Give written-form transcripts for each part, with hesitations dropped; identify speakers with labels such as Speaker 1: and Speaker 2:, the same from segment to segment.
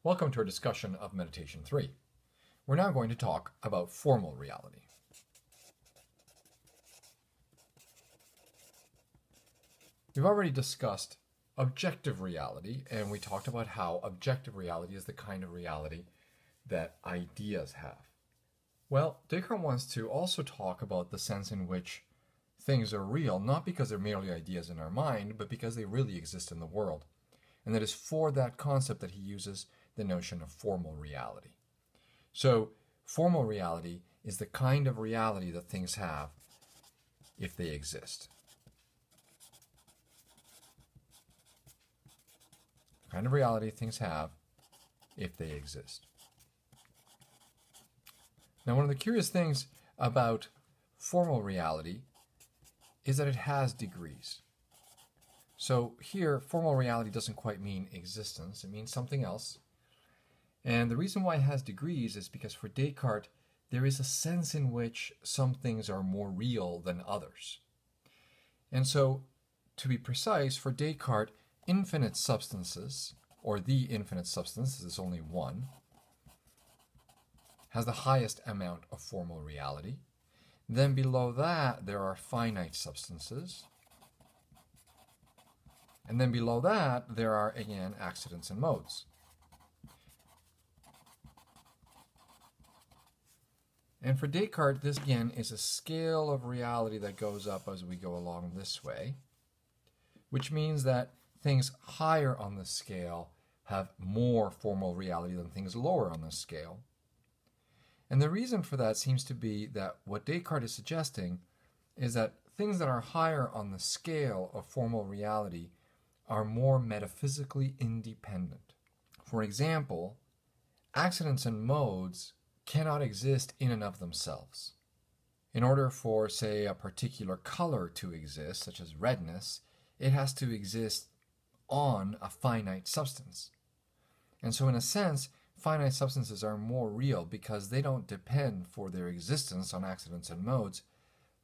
Speaker 1: Welcome to our discussion of Meditation 3. We're now going to talk about formal reality. We've already discussed objective reality, and we talked about how objective reality is the kind of reality that ideas have. Well, Descartes wants to also talk about the sense in which things are real, not because they're merely ideas in our mind, but because they really exist in the world. And that is for that concept that he uses the notion of formal reality. So, formal reality is the kind of reality that things have if they exist. The kind of reality things have if they exist. Now, one of the curious things about formal reality is that it has degrees. So here, formal reality doesn't quite mean existence, it means something else. And the reason why it has degrees is because for Descartes, there is a sense in which some things are more real than others. And so, to be precise, for Descartes, infinite substances, or the infinite substance, there's only one, has the highest amount of formal reality. Then below that, there are finite substances. And then below that, there are, again, accidents and modes. And for Descartes, this, again, is a scale of reality that goes up as we go along this way, which means that things higher on the scale have more formal reality than things lower on the scale. And the reason for that seems to be that what Descartes is suggesting is that things that are higher on the scale of formal reality are more metaphysically independent. For example, accidents and modes cannot exist in and of themselves. In order for, say, a particular color to exist, such as redness, it has to exist on a finite substance. And so in a sense, finite substances are more real because they don't depend for their existence on accidents and modes,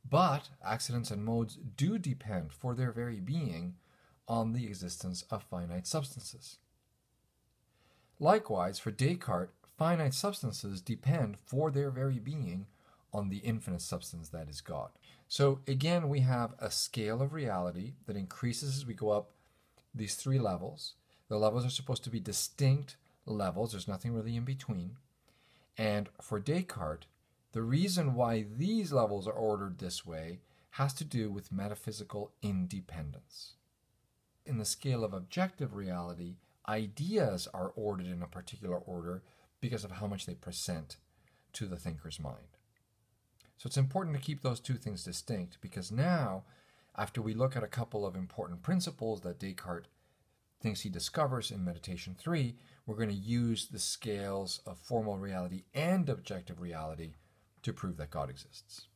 Speaker 1: but accidents and modes do depend for their very being on the existence of finite substances. Likewise, for Descartes, finite substances depend for their very being on the infinite substance that is God. So again, we have a scale of reality that increases as we go up these three levels. The levels are supposed to be distinct levels. There's nothing really in between. And for Descartes, the reason why these levels are ordered this way has to do with metaphysical independence. In the scale of objective reality, ideas are ordered in a particular order because of how much they present to the thinker's mind. So it's important to keep those two things distinct, because now, after we look at a couple of important principles that Descartes thinks he discovers in Meditation 3, we're going to use the scales of formal reality and objective reality to prove that God exists.